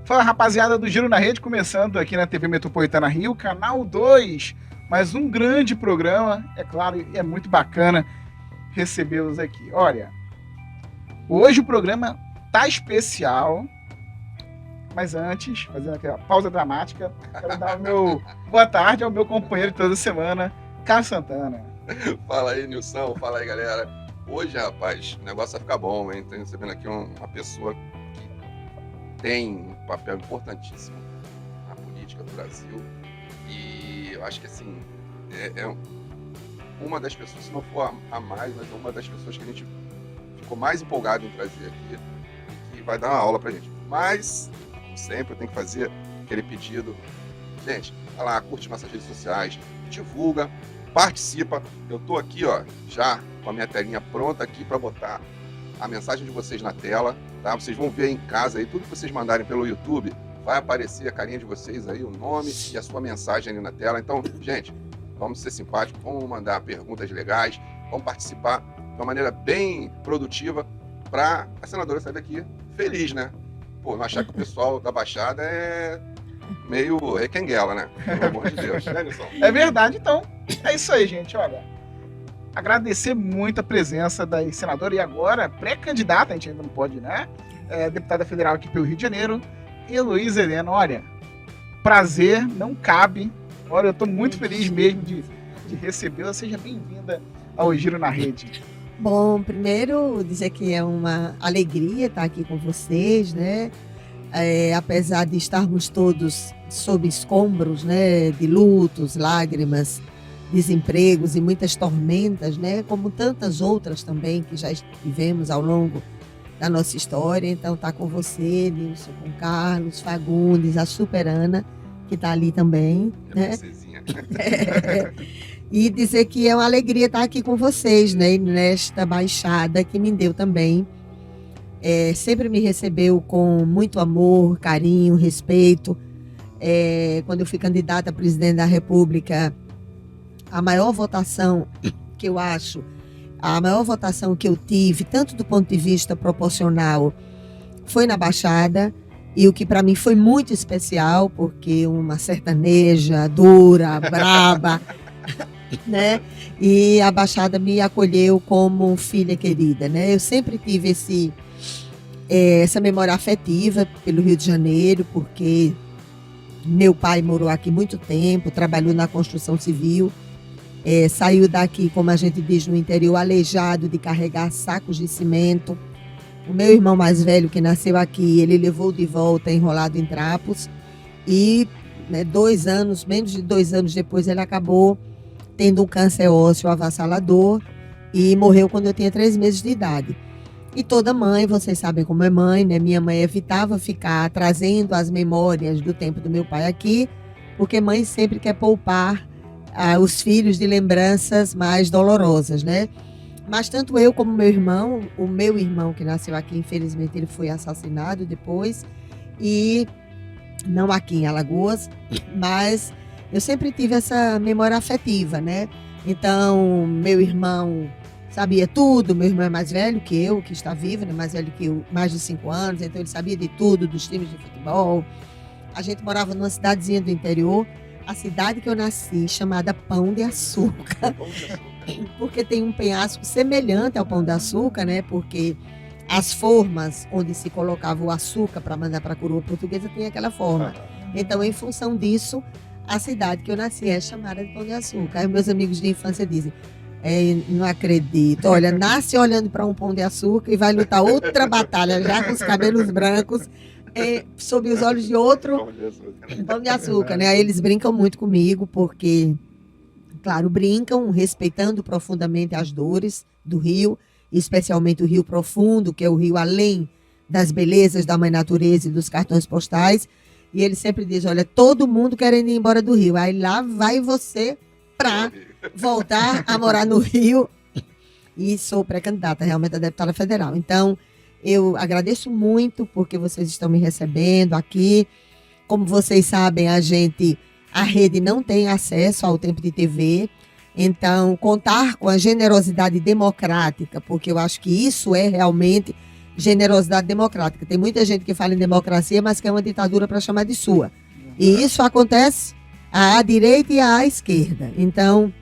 Fala, rapaziada do Giro na Rede, começando aqui na TV Metropolitana Rio, canal 2. Mais um grande programa, é claro, e é muito bacana recebê-los aqui. Olha, hoje o programa tá especial, mas antes, fazendo aquela pausa dramática, quero dar o meu boa tarde ao meu companheiro de toda semana, Carlos Santana. Fala aí, Nilson. Fala aí, galera. Hoje, rapaz, o negócio vai ficar bom, hein? Tô recebendo aqui uma pessoa que tem um papel importantíssimo na política do Brasil. E eu acho que, assim, é uma das pessoas, se não for a mais, mas é uma das pessoas que a gente ficou mais empolgado em trazer aqui e que vai dar uma aula pra gente. Mas, como sempre, eu tenho que fazer aquele pedido. Gente, vai lá, curte nossas redes sociais, divulga, participa. Eu tô aqui, ó, já com a minha telinha pronta aqui para botar a mensagem de vocês na tela, tá? Vocês vão ver aí em casa aí, tudo que vocês mandarem pelo YouTube, vai aparecer a carinha de vocês aí, o nome e a sua mensagem ali na tela. Então, gente, vamos ser simpáticos, vamos mandar perguntas legais, vamos participar de uma maneira bem produtiva para a senadora sair daqui feliz, né? Pô, não achar que o pessoal da Baixada é meio requenguela, né? Pelo amor de Deus, né, Nilson? É verdade, então. É isso aí, gente. Olha, agradecer muito a presença da senadora e agora pré-candidata, a gente ainda não pode, né? Deputada federal aqui pelo Rio de Janeiro, Heloísa Helena. Olha, prazer, não cabe. Olha, eu estou muito feliz mesmo de recebê-la. Seja bem-vinda ao Giro na Rede. Bom, primeiro dizer que é uma alegria estar aqui com vocês, né? Apesar de estarmos todos sob escombros, né? De lutos, lágrimas, desempregos e muitas tormentas, né? Como tantas outras também que já vivemos ao longo da nossa história. Então, tá com você, Nilson, com Carlos, Fagundes, a Super Ana, que tá ali também, né? E dizer que é uma alegria estar aqui com vocês, né? E nesta baixada que me deu também. Sempre me recebeu com muito amor, carinho, respeito. Quando eu fui candidata a presidente da República, a maior votação que eu acho, a maior votação que eu tive, tanto do ponto de vista proporcional, foi na Baixada, e o que para mim foi muito especial, porque uma sertaneja dura, braba, né? E a Baixada me acolheu como filha querida, né? Eu sempre tive essa memória afetiva pelo Rio de Janeiro, porque meu pai morou aqui muito tempo, trabalhou na construção civil. Saiu daqui, como a gente diz no interior, aleijado de carregar sacos de cimento. O meu irmão mais velho, que nasceu aqui, ele levou de volta enrolado em trapos. E menos de 2 anos depois, ele acabou tendo um câncer ósseo avassalador e morreu quando eu tinha 3 meses de idade. E toda mãe, vocês sabem como é mãe, né? Minha mãe evitava ficar trazendo as memórias do tempo do meu pai aqui, porque mãe sempre quer poupar os filhos de lembranças mais dolorosas, né? Mas tanto eu como o meu irmão que nasceu aqui, infelizmente ele foi assassinado depois, e não aqui em Alagoas, mas eu sempre tive essa memória afetiva, né? Então, meu irmão sabia tudo, meu irmão é mais velho que eu, que está vivo, né? Mais velho que eu, mais de 5 anos, então ele sabia de tudo, dos times de futebol. A gente morava numa cidadezinha do interior, a cidade que eu nasci, chamada Pão de Açúcar, porque tem um penhasco semelhante ao Pão de Açúcar, né? Porque as formas onde se colocava o açúcar para mandar para a coroa portuguesa tem aquela forma. Então, em função disso, a cidade que eu nasci é chamada de Pão de Açúcar. Aí meus amigos de infância dizem, não acredito, olha, nasce olhando para um Pão de Açúcar e vai lutar outra batalha já com os cabelos brancos, sob os olhos de outro Pão de Açúcar, né? Aí eles brincam muito comigo, porque, claro, brincam respeitando profundamente as dores do Rio, especialmente o Rio Profundo, que é o rio além das belezas da mãe natureza e dos cartões postais. E eles sempre dizem, olha, todo mundo querendo ir embora do Rio. Aí lá vai você para voltar a morar no Rio. E sou pré-candidata realmente a deputada federal. Então, eu agradeço muito porque vocês estão me recebendo aqui. Como vocês sabem, a rede não tem acesso ao tempo de TV. Então, contar com a generosidade democrática, porque eu acho que isso é realmente generosidade democrática. Tem muita gente que fala em democracia, mas quer uma ditadura para chamar de sua. E isso acontece à direita e à esquerda. Então,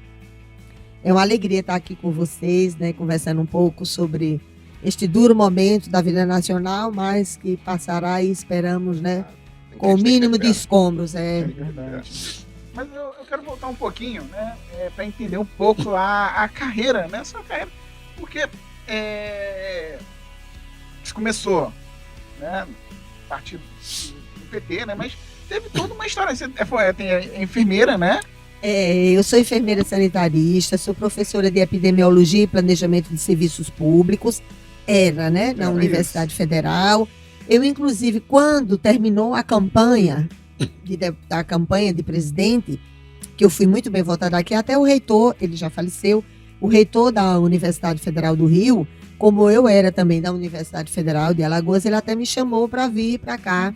é uma alegria estar aqui com vocês, né, conversando um pouco sobre este duro momento da vida nacional, mas que passará e esperamos, né, com o mínimo de escombros. É verdade. Mas eu quero voltar um pouquinho, né, para entender um pouco a carreira, né, sua carreira, porque você começou, né, a partir do PT, né, mas teve toda uma história. Você é enfermeira, né? Eu sou enfermeira sanitarista, sou professora de epidemiologia e planejamento de serviços públicos, né, na Universidade Federal. Eu, inclusive, quando terminou a campanha de presidente, que eu fui muito bem votada aqui, até o reitor, ele já faleceu, o reitor da Universidade Federal do Rio, como eu era também da Universidade Federal de Alagoas, ele até me chamou para vir para cá,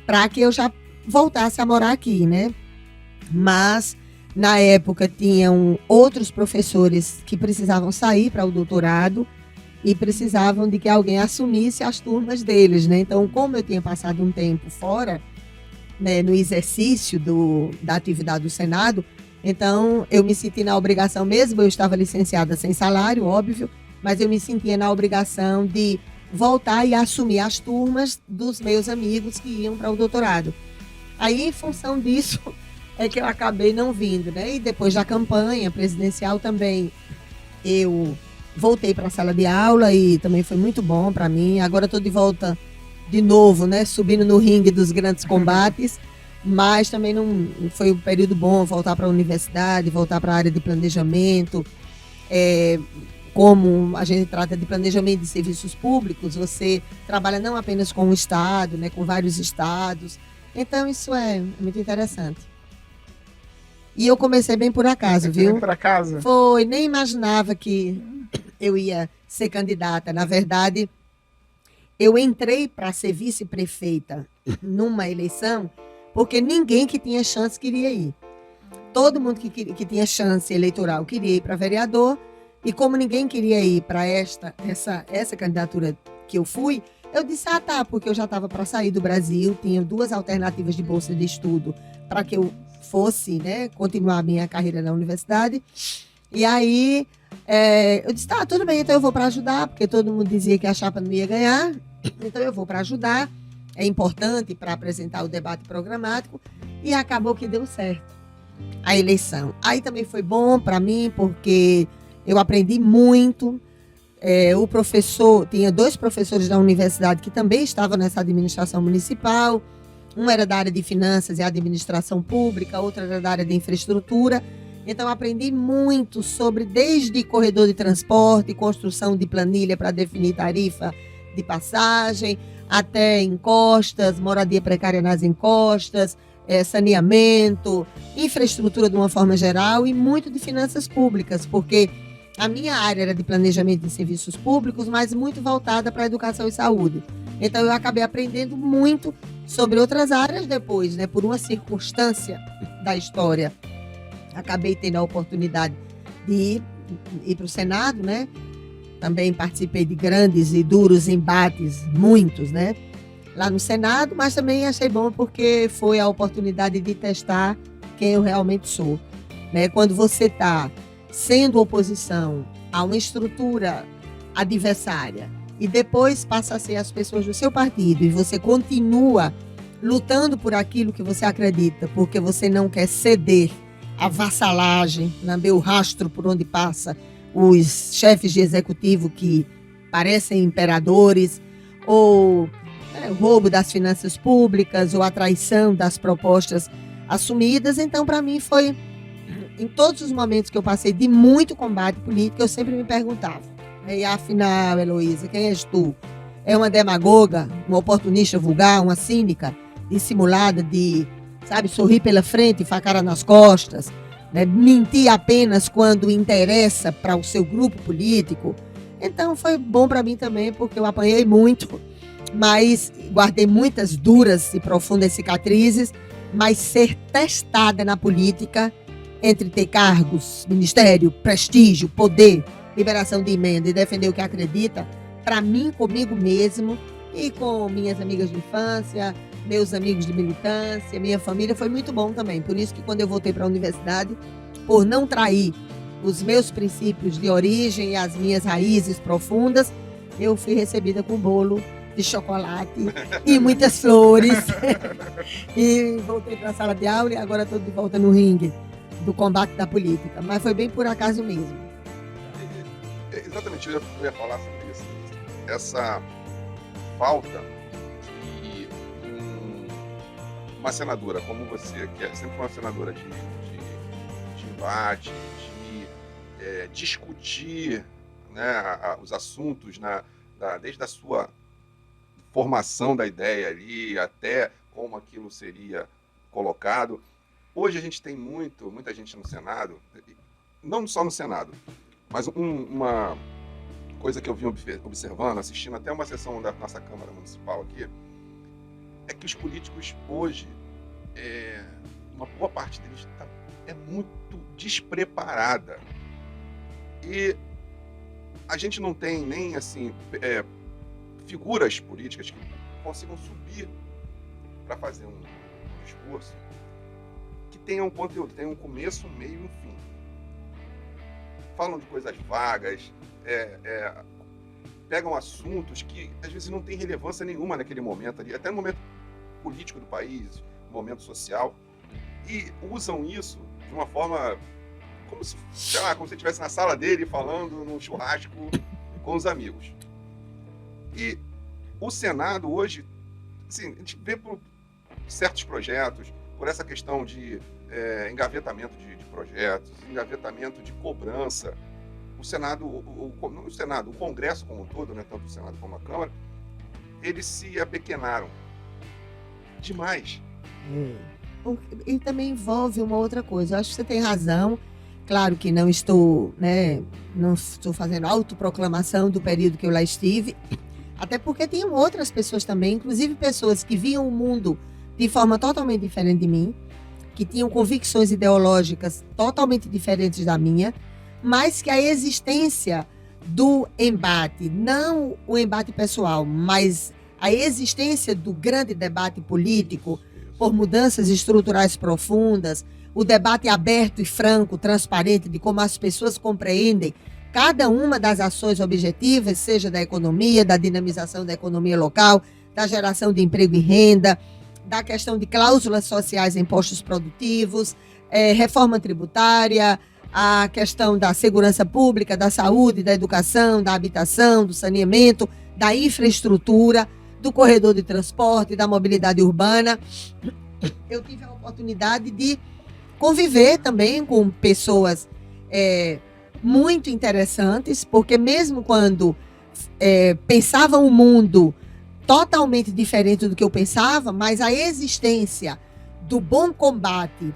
para que eu já voltasse a morar aqui, né? Mas, na época, tinham outros professores que precisavam sair para o doutorado e precisavam de que alguém assumisse as turmas deles, né? Então, como eu tinha passado um tempo fora, né, no exercício da atividade do Senado, então eu me senti na obrigação, mesmo eu estava licenciada sem salário, óbvio, mas eu me sentia na obrigação de voltar e assumir as turmas dos meus amigos que iam para o doutorado. Aí, em função disso, é que eu acabei não vindo, né? E depois da campanha presidencial também, eu voltei para a sala de aula e também foi muito bom para mim. Agora estou de volta de novo, né? Subindo no ringue dos grandes combates, mas também não foi um período bom voltar para a universidade, voltar para a área de planejamento. Como a gente trata de planejamento de serviços públicos, você trabalha não apenas com o Estado, né? Com vários estados. Então, isso é muito interessante. E eu comecei bem por acaso, viu? Bem por acaso? Foi, nem imaginava que eu ia ser candidata. Na verdade, eu entrei para ser vice-prefeita numa eleição porque ninguém que tinha chance queria ir. Todo mundo que tinha chance eleitoral queria ir para vereador, e como ninguém queria ir para essa candidatura que eu fui, eu disse, tá, porque eu já estava para sair do Brasil, tinha 2 alternativas de bolsa de estudo para que eu fosse, né, continuar a minha carreira na universidade. E aí, eu disse, tudo bem, então eu vou para ajudar, porque todo mundo dizia que a chapa não ia ganhar, então eu vou para ajudar, é importante para apresentar o debate programático, e acabou que deu certo a eleição. Aí também foi bom para mim, porque eu aprendi muito. O professor, tinha 2 professores da universidade que também estavam nessa administração municipal. Um era da área de finanças e administração pública, outro era da área de infraestrutura. Então, aprendi muito sobre, desde corredor de transporte, construção de planilha para definir tarifa de passagem, até encostas, moradia precária nas encostas, saneamento, infraestrutura de uma forma geral e muito de finanças públicas, porque a minha área era de planejamento de serviços públicos, mas muito voltada para a educação e saúde. Então, eu acabei aprendendo muito sobre outras áreas depois, né? Por uma circunstância da história. Acabei tendo a oportunidade de ir para o Senado, né? Também participei de grandes e duros embates, muitos, né? Lá no Senado, mas também achei bom porque foi a oportunidade de testar quem eu realmente sou, né? Quando você está sendo oposição a uma estrutura adversária e depois passa a ser as pessoas do seu partido e você continua lutando por aquilo que você acredita, porque você não quer ceder à vassalagem, lamber o rastro por onde passa os chefes de executivo que parecem imperadores, ou o roubo das finanças públicas, ou a traição das propostas assumidas. Então, para mim, foi, em todos os momentos que eu passei de muito combate político, eu sempre me perguntava, e afinal, Heloísa, quem és tu? É uma demagoga, uma oportunista vulgar, uma cínica, dissimulada de, sorrir pela frente e facara nas costas, né? Mentir apenas quando interessa para o seu grupo político. Então foi bom para mim também, porque eu apanhei muito, mas guardei muitas duras e profundas cicatrizes, mas ser testada na política, entre ter cargos, ministério, prestígio, poder, liberação de emenda e defender o que acredita, para mim, comigo mesmo e com minhas amigas de infância, meus amigos de militância, minha família, foi muito bom também. Por isso que quando eu voltei para a universidade, por não trair os meus princípios de origem e as minhas raízes profundas, eu fui recebida com bolo de chocolate e muitas flores. E voltei para a sala de aula e agora estou de volta no ringue do combate da política. Mas foi bem por acaso mesmo. Exatamente, eu ia falar sobre isso. Essa falta de uma senadora como você, que é sempre uma senadora de embate, de discutir, né, os assuntos desde a sua formação da ideia ali até como aquilo seria colocado. Hoje a gente tem muita gente no Senado, não só no Senado, mas uma coisa que eu vim observando, assistindo até uma sessão da nossa Câmara Municipal aqui, é que os políticos hoje, uma boa parte deles é muito despreparada. E a gente não tem nem, assim, figuras políticas que consigam subir para fazer um discurso que tenha um conteúdo, tenha um começo, um meio e um fim. Falam de coisas vagas, pegam assuntos que às vezes não tem relevância nenhuma naquele momento ali, até no momento político do país, momento social, e usam isso de uma forma como se, sei lá, como se estivesse na sala dele falando num churrasco com os amigos. E o Senado hoje, assim, a gente vê por certos projetos, por essa questão de engavetamento de projetos, engavetamento de cobrança. O Senado, o Congresso como um todo, né, tanto o Senado como a Câmara, eles se apequenaram demais. E também envolve uma outra coisa. Eu acho que você tem razão. Claro que não estou fazendo autoproclamação do período que eu lá estive, até porque tinham outras pessoas também, inclusive pessoas que viam o mundo de forma totalmente diferente de mim, que tinham convicções ideológicas totalmente diferentes da minha, mas que a existência do embate, não o embate pessoal, mas a existência do grande debate político por mudanças estruturais profundas, o debate aberto e franco, transparente, de como as pessoas compreendem cada uma das ações objetivas, seja da economia, da dinamização da economia local, da geração de emprego e renda, da questão de cláusulas sociais em impostos produtivos, reforma tributária, a questão da segurança pública, da saúde, da educação, da habitação, do saneamento, da infraestrutura, do corredor de transporte, da mobilidade urbana. Eu tive a oportunidade de conviver também com pessoas muito interessantes, porque mesmo quando pensavam o mundo totalmente diferente do que eu pensava, mas a existência do bom combate,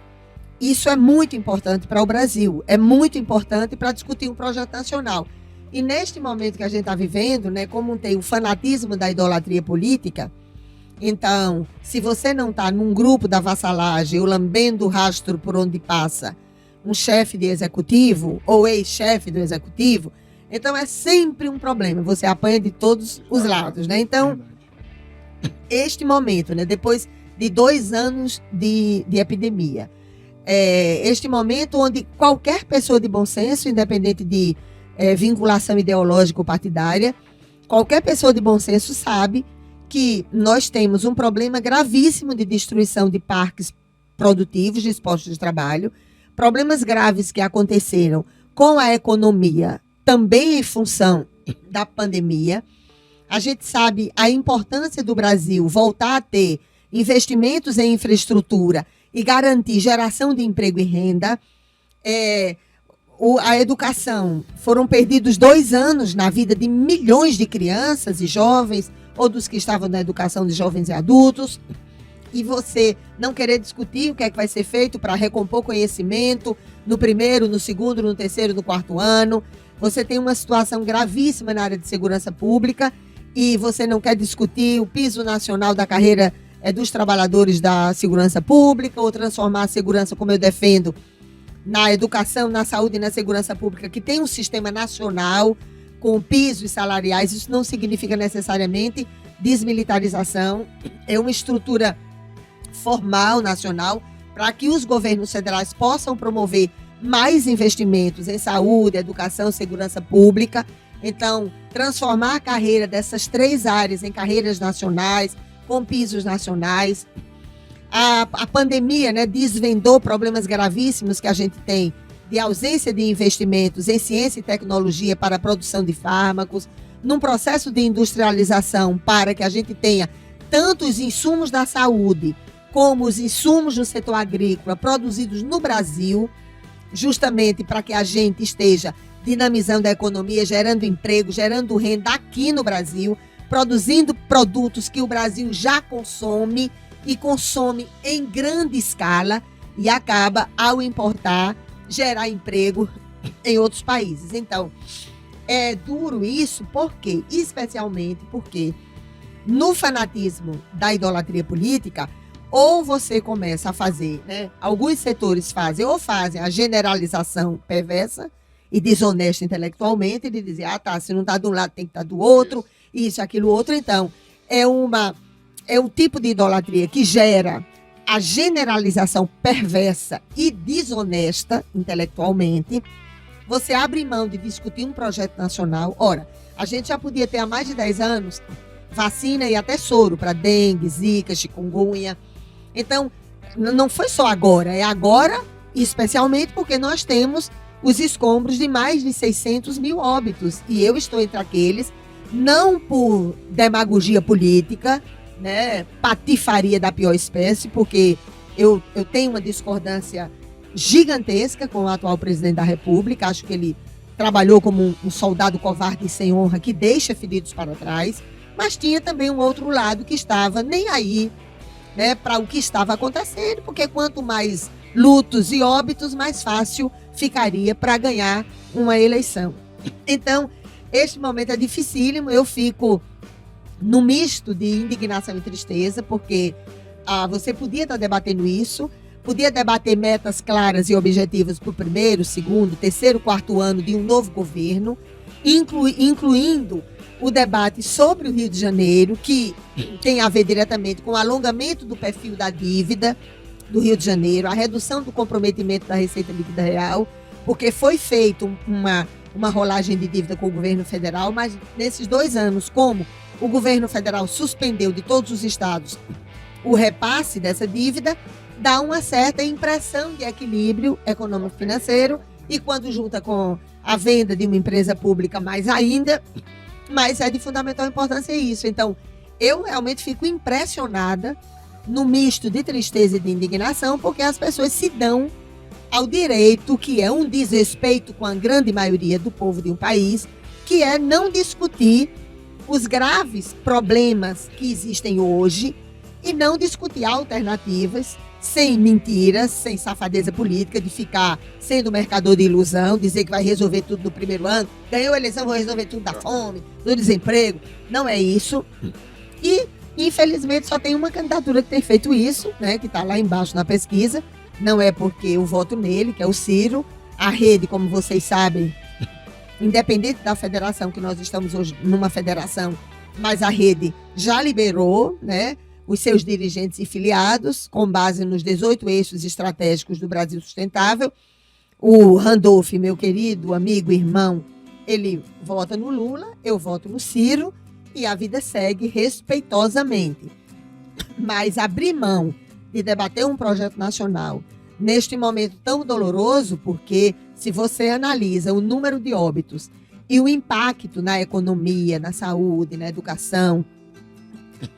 isso é muito importante para o Brasil, é muito importante para discutir um projeto nacional. E neste momento que a gente está vivendo, né, como tem o fanatismo da idolatria política, então, se você não está num grupo da vassalagem ou lambendo o rastro por onde passa um chefe de executivo ou ex-chefe do executivo, então é sempre um problema, você apanha de todos os lados, né? Então, este momento, né, depois de 2 anos de epidemia, este momento onde qualquer pessoa de bom senso, independente de vinculação ideológica ou partidária, qualquer pessoa de bom senso sabe que nós temos um problema gravíssimo de destruição de parques produtivos, de postos de trabalho, problemas graves que aconteceram com a economia, também em função da pandemia. A gente sabe a importância do Brasil voltar a ter investimentos em infraestrutura e garantir geração de emprego e renda. A educação, foram perdidos 2 anos na vida de milhões de crianças e jovens, ou dos que estavam na educação de jovens e adultos, e você não querer discutir o que é que vai ser feito para recompor conhecimento no primeiro, no segundo, no terceiro, no 4º ano. Você tem uma situação gravíssima na área de segurança pública e você não quer discutir o piso nacional da carreira dos trabalhadores da segurança pública, ou transformar a segurança, como eu defendo, na educação, na saúde e na segurança pública, que tem um sistema nacional com pisos salariais, isso não significa necessariamente desmilitarização, é uma estrutura formal, nacional, para que os governos federais possam promover mais investimentos em saúde, educação, segurança pública. Então, transformar a carreira dessas 3 áreas em carreiras nacionais, com pisos nacionais. A pandemia, né, desvendou problemas gravíssimos que a gente tem de ausência de investimentos em ciência e tecnologia para a produção de fármacos, num processo de industrialização para que a gente tenha tanto os insumos da saúde como os insumos do setor agrícola produzidos no Brasil, justamente para que a gente esteja dinamizando a economia, gerando emprego, gerando renda aqui no Brasil, produzindo produtos que o Brasil já consome e consome em grande escala e acaba, ao importar, gerar emprego em outros países. Então, é duro isso, porque, especialmente porque no fanatismo da idolatria política, ou você começa a fazer, né, alguns setores fazem a generalização perversa e desonesta intelectualmente, de dizer, se não está de um lado, tem que estar do outro, isso, aquilo, outro. Então, é um tipo de idolatria que gera a generalização perversa e desonesta intelectualmente. Você abre mão de discutir um projeto nacional. Ora, a gente já podia ter há mais de 10 anos vacina e até soro para dengue, zika, chikungunya. Então, não foi só agora, é agora, especialmente porque nós temos os escombros de mais de 600 mil óbitos. E eu estou entre aqueles, não por demagogia política, né, patifaria da pior espécie, porque eu tenho uma discordância gigantesca com o atual presidente da República. Acho que ele trabalhou como um soldado covarde e sem honra que deixa feridos para trás, mas tinha também um outro lado que estava nem aí, né, para o que estava acontecendo, porque quanto mais lutos e óbitos, mais fácil ficaria para ganhar uma eleição. Então, este momento é dificílimo, eu fico no misto de indignação e tristeza, porque você podia estar debatendo isso, podia debater metas claras e objetivas para o 1º, 2º, 3º, 4º ano de um novo governo, incluindo o debate sobre o Rio de Janeiro, que tem a ver diretamente com o alongamento do perfil da dívida do Rio de Janeiro, a redução do comprometimento da Receita Líquida Real, porque foi feita uma rolagem de dívida com o governo federal, mas nesses 2 anos, como o governo federal suspendeu de todos os estados o repasse dessa dívida, dá uma certa impressão de equilíbrio econômico-financeiro, e quando junta com a venda de uma empresa pública mais ainda, mas é de fundamental importância isso. Então, eu realmente fico impressionada no misto de tristeza e de indignação, porque as pessoas se dão ao direito, que é um desrespeito com a grande maioria do povo de um país, que é não discutir os graves problemas que existem hoje e não discutir alternativas, sem mentiras, sem safadeza política, de ficar sendo mercador de ilusão, dizer que vai resolver tudo no 1º ano, ganhou a eleição, vou resolver tudo da fome, do desemprego. Não é isso. E, infelizmente, só tem uma candidatura que tem feito isso, né, que está lá embaixo na pesquisa. Não é porque eu voto nele, que é o Ciro. A rede, como vocês sabem, independente da federação, que nós estamos hoje numa federação, mas a rede já liberou, né, os seus dirigentes e filiados, com base nos 18 eixos estratégicos do Brasil Sustentável. O Randolph, meu querido amigo, irmão, ele vota no Lula, eu voto no Ciro, e a vida segue respeitosamente. Mas abrir mão de debater um projeto nacional neste momento tão doloroso, porque se você analisa o número de óbitos e o impacto na economia, na saúde, na educação,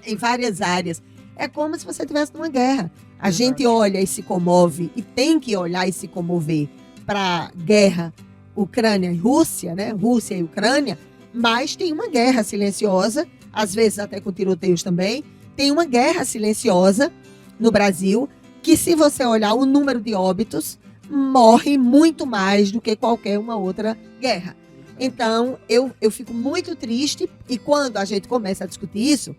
em várias áreas, é como se você estivesse numa guerra. A gente olha e se comove, e tem que olhar e se comover para a guerra Ucrânia e Rússia, né? Rússia e Ucrânia, mas tem uma guerra silenciosa, às vezes até com tiroteios também, tem uma guerra silenciosa no Brasil, que se você olhar o número de óbitos, morre muito mais do que qualquer uma outra guerra. Então, eu fico muito triste, e quando a gente começa a discutir isso,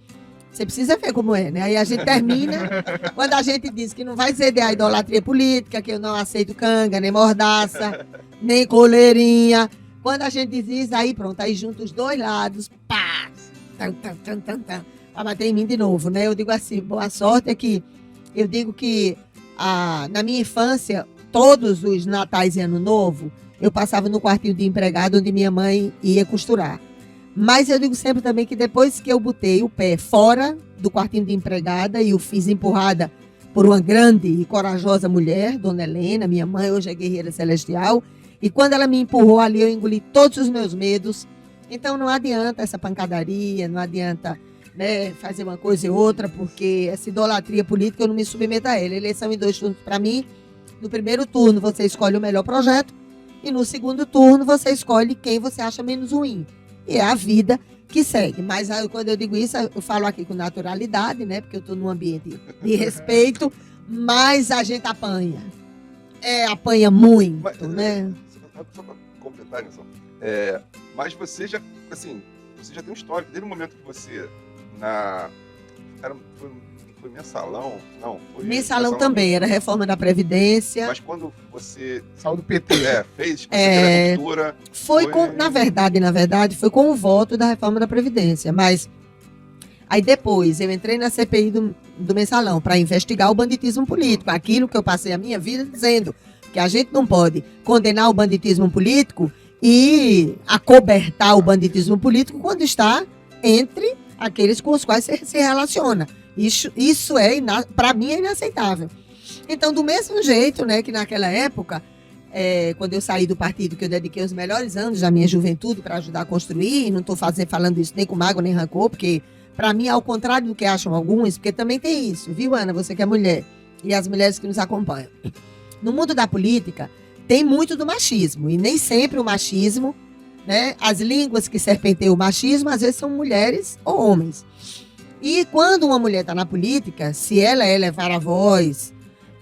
você precisa ver como é, né? Aí a gente termina, quando a gente diz que não vai ser a idolatria política, que eu não aceito canga, nem mordaça, nem coleirinha, Quando a gente diz isso, aí pronto, aí junta os dois lados, pá, pra bater em mim de novo, né? Eu digo assim, boa sorte é que eu digo que na minha infância, todos os natais e ano novo, eu passava no quartinho de empregado onde minha mãe ia costurar. Mas eu digo sempre também que depois que eu botei o pé fora do quartinho de empregada e eu fiz empurrada por uma grande e corajosa mulher, Dona Helena, minha mãe, hoje é guerreira celestial, e quando ela me empurrou ali, eu engoli todos os meus medos. Então não adianta essa pancadaria, não adianta, né, fazer uma coisa e outra, porque essa idolatria política eu não me submeto a ela. Eleição em 2 turnos para mim. No primeiro turno você escolhe o melhor projeto e no segundo turno você escolhe quem você acha menos ruim. E é a vida que segue. Mas quando eu digo isso, eu falo aqui com naturalidade, né? Porque eu estou num ambiente de respeito, mas a gente apanha. Apanha muito, né? Só para completar, Nilson. Mas você já tem um histórico, desde o momento que você foi mensalão? Não, foi mensalão também, era reforma da Previdência. Mas quando você saiu do PT, fez a ruptura... Na verdade, foi com o voto da reforma da Previdência, mas aí depois eu entrei na CPI do mensalão para investigar o banditismo político, aquilo que eu passei a minha vida dizendo, que a gente não pode condenar o banditismo político e acobertar o banditismo político quando está entre aqueles com os quais se relaciona. Isso para mim é inaceitável. Então, do mesmo jeito, né, que naquela época, quando eu saí do partido, que eu dediquei os melhores anos da minha juventude para ajudar a construir, e não estou falando isso nem com mágoa nem rancor, porque para mim, ao contrário do que acham alguns, porque também tem isso, viu, Ana, você que é mulher, e as mulheres que nos acompanham. No mundo da política, tem muito do machismo, e nem sempre o machismo, né, as línguas que serpenteiam o machismo, às vezes são mulheres ou homens. E quando uma mulher está na política, se ela elevar a voz,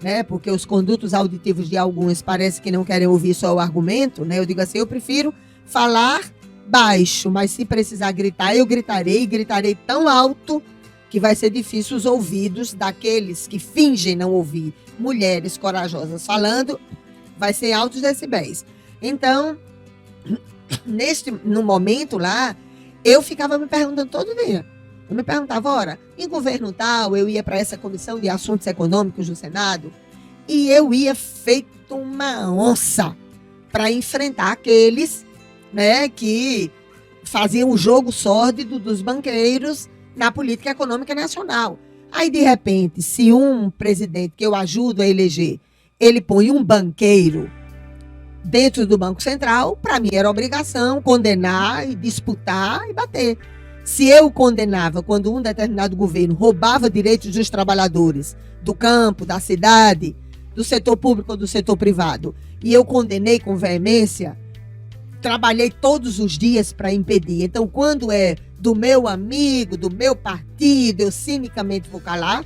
né, porque os condutos auditivos de alguns parece que não querem ouvir só o argumento, né, eu digo assim, eu prefiro falar baixo, mas se precisar gritar, eu gritarei, e gritarei tão alto que vai ser difícil os ouvidos daqueles que fingem não ouvir mulheres corajosas falando, vai ser altos decibéis. Então, no momento lá, eu ficava me perguntando todo dia. Eu me perguntava, ora, em governo tal, eu ia para essa comissão de assuntos econômicos do Senado e eu ia feito uma onça para enfrentar aqueles, né, que faziam o jogo sórdido dos banqueiros na política econômica nacional. Aí, de repente, se um presidente que eu ajudo a eleger, ele põe um banqueiro dentro do Banco Central, para mim era obrigação condenar e disputar e bater. Se eu condenava quando um determinado governo roubava direitos dos trabalhadores do campo, da cidade, do setor público ou do setor privado, e eu condenei com veemência, trabalhei todos os dias para impedir. Então, quando é do meu amigo, do meu partido, eu cinicamente vou calar?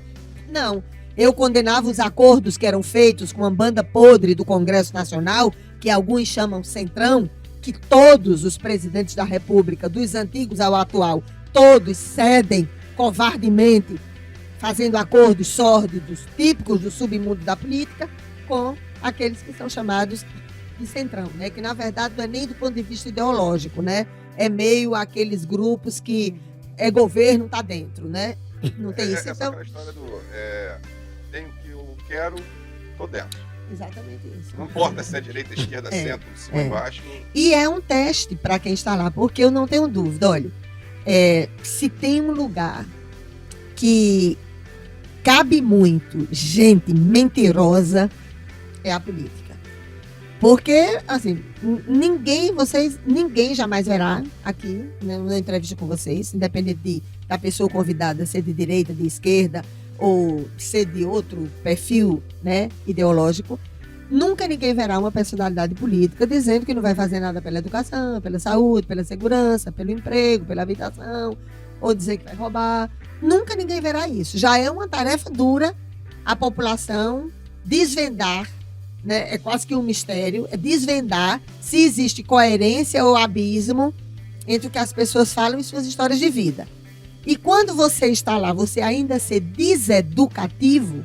Não. Eu condenava os acordos que eram feitos com a banda podre do Congresso Nacional, que alguns chamam Centrão, que todos os presidentes da República, dos antigos ao atual, todos cedem covardemente, fazendo acordos sórdidos, típicos do submundo da política, com aqueles que são chamados de Centrão, né? Que na verdade não é nem do ponto de vista ideológico, né? É meio aqueles grupos que governo, tá dentro, né? Não tem isso. Essa então... história do tenho que eu quero, tô dentro. Exatamente isso. Não importa se é direita, esquerda, centro, cima e baixo. E é um teste para quem está lá, porque eu não tenho dúvida. Olha, se tem um lugar que cabe muito gente mentirosa, é a política. Porque, assim, ninguém jamais verá aqui, né, na entrevista com vocês, independente da pessoa convidada ser de direita, de esquerda, ou ser de outro perfil, né, ideológico, nunca ninguém verá uma personalidade política dizendo que não vai fazer nada pela educação, pela saúde, pela segurança, pelo emprego, pela habitação, ou dizer que vai roubar. Nunca ninguém verá isso. Já é uma tarefa dura a população desvendar, né, é quase que um mistério, é desvendar se existe coerência ou abismo entre o que as pessoas falam e suas histórias de vida. E quando você está lá, você ainda ser deseducativo,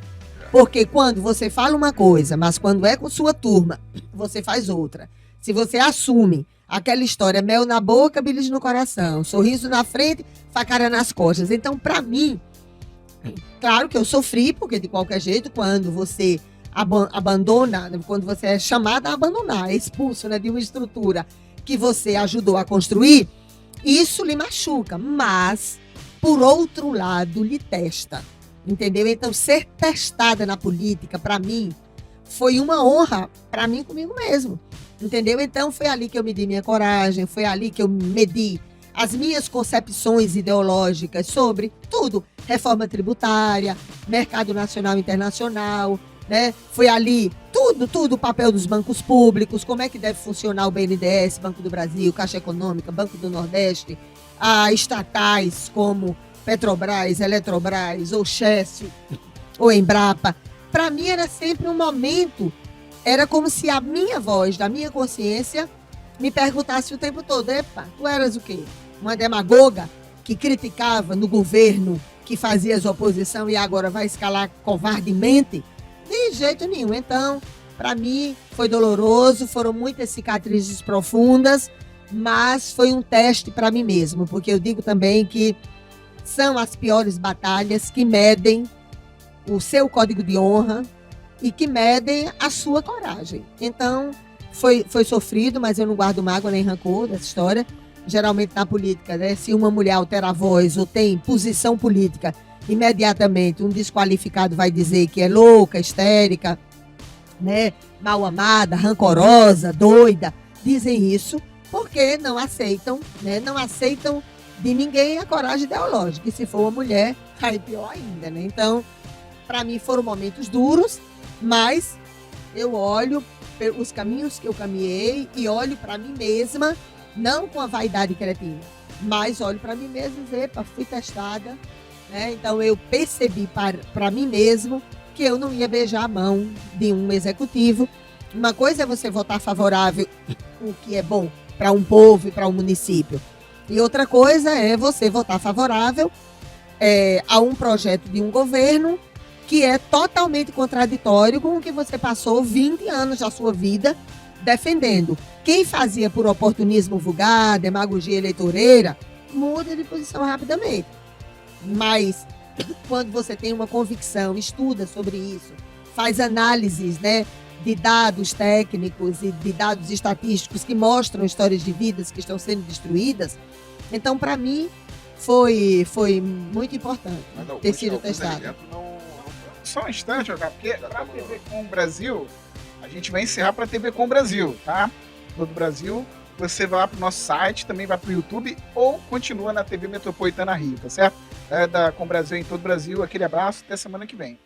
porque quando você fala uma coisa, mas quando é com sua turma, você faz outra. Se você assume Aquela história, mel na boca, bilis no coração, sorriso na frente, facada nas costas. Então, para mim, claro que eu sofri, porque de qualquer jeito, quando você abandona, quando você é chamado a abandonar, é expulso, né, de uma estrutura que você ajudou a construir, isso lhe machuca, mas, por outro lado, lhe testa, entendeu? Então, ser testada na política, para mim, foi uma honra, para mim, comigo mesmo, entendeu? Então, foi ali que eu medi minha coragem, foi ali que eu medi as minhas concepções ideológicas sobre tudo, reforma tributária, mercado nacional e internacional, né? Foi ali tudo, o papel dos bancos públicos, como é que deve funcionar o BNDES, Banco do Brasil, Caixa Econômica, Banco do Nordeste, estatais como Petrobras, Eletrobras, ou Chess, ou Embrapa. Para mim era sempre um momento, era como se a minha voz, da minha consciência, me perguntasse o tempo todo: epa, tu eras o quê? Uma demagoga que criticava no governo, que fazia as oposição e agora vai escalar covardemente? De jeito nenhum. Então, para mim, foi doloroso, foram muitas cicatrizes profundas, mas foi um teste para mim mesmo, porque eu digo também que são as piores batalhas que medem o seu código de honra e que medem a sua coragem. Então, foi sofrido, mas eu não guardo mágoa nem rancor dessa história. Geralmente na política, né, se uma mulher altera a voz ou tem posição política, imediatamente um desqualificado vai dizer que é louca, histérica, né, mal amada, rancorosa, doida. Dizem isso porque não aceitam, né, não aceitam de ninguém a coragem ideológica. E se for uma mulher, aí pior ainda, né? Então, para mim foram momentos duros, mas eu olho os caminhos que eu caminhei e olho para mim mesma, não com a vaidade cretina, mas olho para mim mesma e dizer, epa, fui testada, né? Então eu percebi para mim mesmo que eu não ia beijar a mão de um executivo. Uma coisa é você votar favorável, o que é bom para um povo e para um município, e outra coisa é você votar favorável a um projeto de um governo que é totalmente contraditório com o que você passou 20 anos da sua vida defendendo. Quem fazia por oportunismo vulgar, demagogia eleitoreira, muda de posição rapidamente. Mas quando você tem uma convicção, estuda sobre isso, faz análises, né, de dados técnicos e de dados estatísticos que mostram histórias de vidas que estão sendo destruídas, então, para mim, foi muito importante ter sido testado. Só um instante, porque para a TV Com Brasil, a gente vai encerrar para a TV Com Brasil, tá? Todo o Brasil, você vai lá para o nosso site, também vai para o YouTube ou continua na TV Metropolitana Rio, tá certo? Da Com Brasil em todo o Brasil, aquele abraço, até semana que vem.